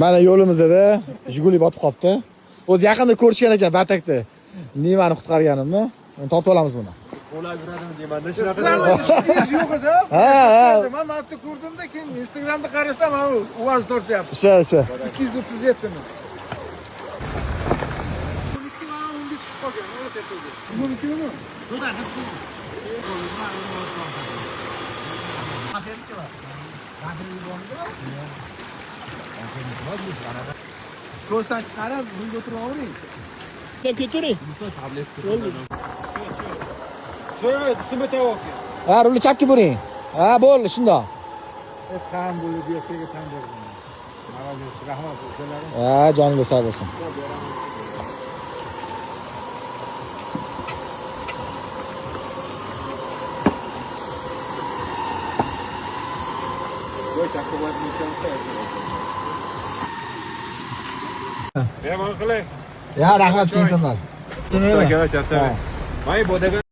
Mana yo'limizda Jiguli botib qolibdi. O'zi yaqinda ko'rishgan ekan Batakda. Nimani qutqarganimni. Topib olamiz buni. Bo'laveradimi deyman-da, shunaqa. Sizlarning yo'q edi. Ha. Men matni ko'rdimda, keyin Instagramda qarasam, ha, UAZ tortyapti. O'sha. 237 mi? 12 va 10 tushib qolgan, o'ta tepaga. 12 mi? Ko'zdan chiqarib, bunga o'tiravering. Ketiring. Sho'ra Sumetov. Ha, rulni chapga buring. Ha, bo'ldi, shundoq. Qam bo'lib yo'qligiga tan berdim. Молодец, rahmat o'zlaring. Ha, joningiz sog' bo'lsin. Voy, chaqirib Mehmon qilay. Ya, rahmat, kiyinsinlar. Aka, chatta. May bodaga